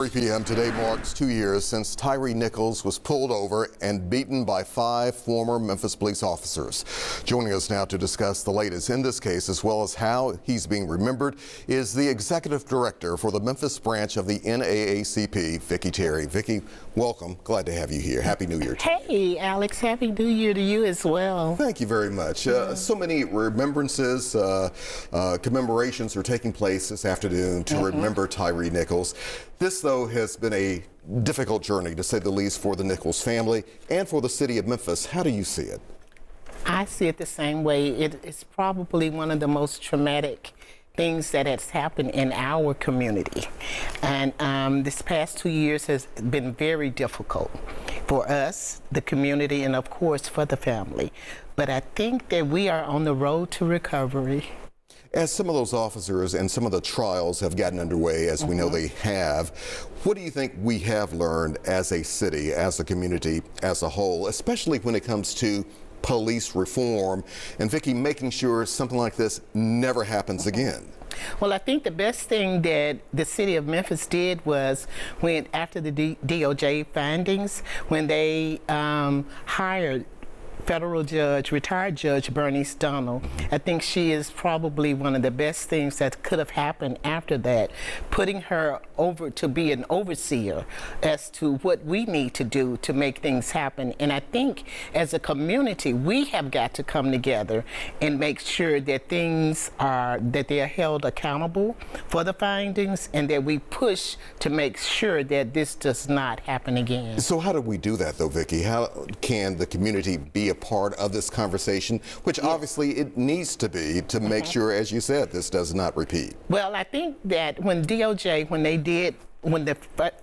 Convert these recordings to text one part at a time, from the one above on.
3 p.m. today marks 2 years since Tyre Nichols was pulled over and beaten by 5 former Memphis police officers. Joining us now to discuss the latest in this case, as well as how he's being remembered, is the executive director for the Memphis branch of the NAACP, Vicki Terry. Vicki, welcome. Glad to have you here. Happy New Year to you. Hey, Alex. Happy New Year to you as well. Thank you very much. So many remembrances, commemorations are taking place this afternoon to remember Tyre Nichols. This, though, has been a difficult journey, to say the least, for the Nichols family and for the city of Memphis. How do you see it? I see it the same way. It's probably one of the most traumatic things that has happened in our community. And this past 2 years has been very difficult for us, the community, and of course for the family. But I think that we are on the road to recovery. As some of those officers and some of the trials have gotten underway, as we know they have, what do you think we have learned as a city, as a community, as a whole, especially when it comes to police reform and, Vicki, making sure something like this never happens again? Well, I think the best thing that the city of Memphis did was when, after the DOJ findings, when they hired federal judge, retired Judge Bernice Donald. I think she is probably one of the best things that could have happened after that, putting her over to be an overseer as to what we need to do to make things happen. And I think as a community, we have got to come together and make sure that that they are held accountable for the findings, and that we push to make sure that this does not happen again. So how do we do that, though, Vicki? How can the community be a part of this conversation, which obviously it needs to be, to make sure, as you said, this does not repeat? Well, I think that when DOJ, when they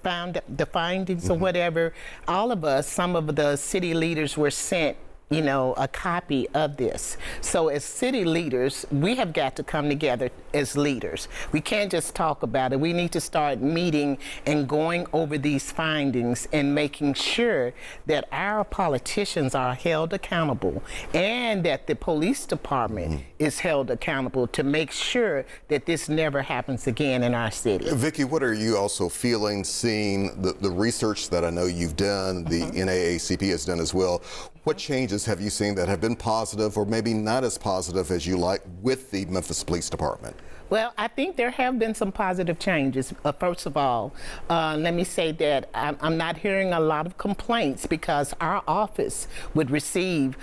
found the findings or whatever, all of us, some of the city leaders were sent, you know, a copy of this. So as city leaders, we have got to come together as leaders. We can't just talk about it. We need to start meeting and going over these findings and making sure that our politicians are held accountable and that the police department is held accountable to make sure that this never happens again in our city. Vicki, what are you also feeling, seeing the research that I know you've done, the NAACP has done as well? What changes have you seen that have been positive or maybe not as positive as you like with the Memphis Police Department? Well, I think there have been some positive changes. First of all, let me say that I'm not hearing a lot of complaints, because our office would receive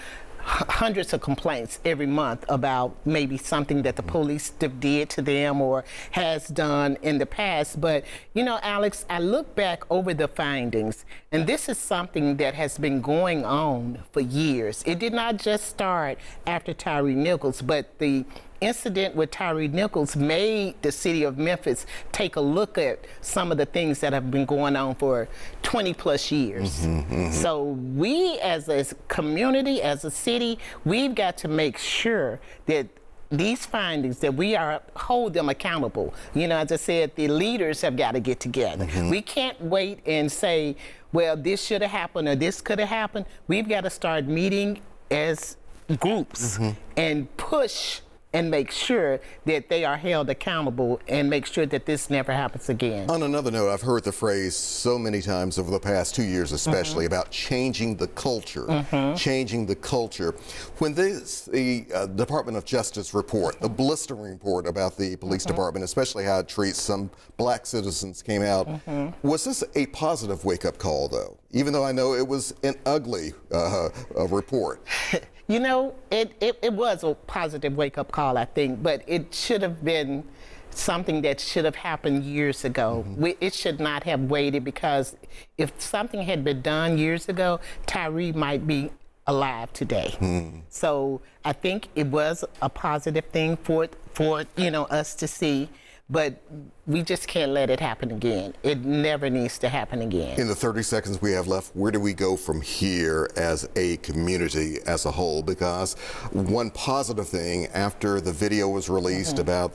hundreds of complaints every month about maybe something that the police did to them or has done in the past. But, you know, Alex, I look back over the findings, and this is something that has been going on for years. It did not just start after Tyre Nichols, but the incident with Tyre Nichols made the city of Memphis take a look at some of the things that have been going on for 20 plus years. So we as a community, as a city, we've got to make sure that these findings, that we hold them accountable. You know, as I said, the leaders have got to get together. We can't wait and say, well, this should have happened or this could have happened. We've got to start meeting as groups and push and make sure that they are held accountable and make sure that this never happens again. On another note, I've heard the phrase so many times over the past 2 years especially about changing the culture, changing the culture. When the Department of Justice report, the blistering report about the police department, especially how it treats some black citizens, came out, was this a positive wake-up call, though? Even though I know it was an ugly report. You know, it was a positive wake-up call, I think, but it should have been something that should have happened years ago. It should not have waited, because if something had been done years ago, Tyre might be alive today. So I think it was a positive thing for you know, us to see. But we just can't let it happen again. It never needs to happen again. In the 30 seconds we have left, where do we go from here as a community as a whole? Because one positive thing after the video was released about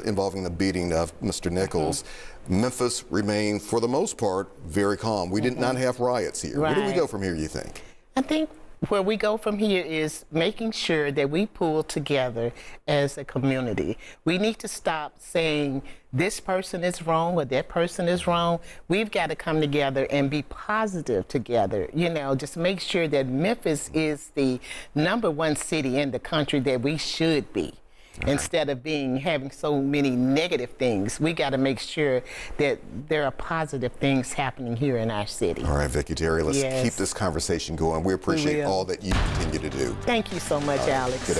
involving the beating of Mr. Nichols, Memphis remained, for the most part, very calm. We did not have riots here. Where do we go from here, you think? I think where we go from here is making sure that we pull together as a community. We need to stop saying this person is wrong or that person is wrong. We've got to come together and be positive together. You know, just make sure that Memphis is the #1 city in the country that we should be. Instead of having so many negative things, we got to make sure that there are positive things happening here in our city. All right, Vicki Terry, let's Yes. keep this conversation going. We appreciate will. all that you continue to do. Thank you so much, Alex. Good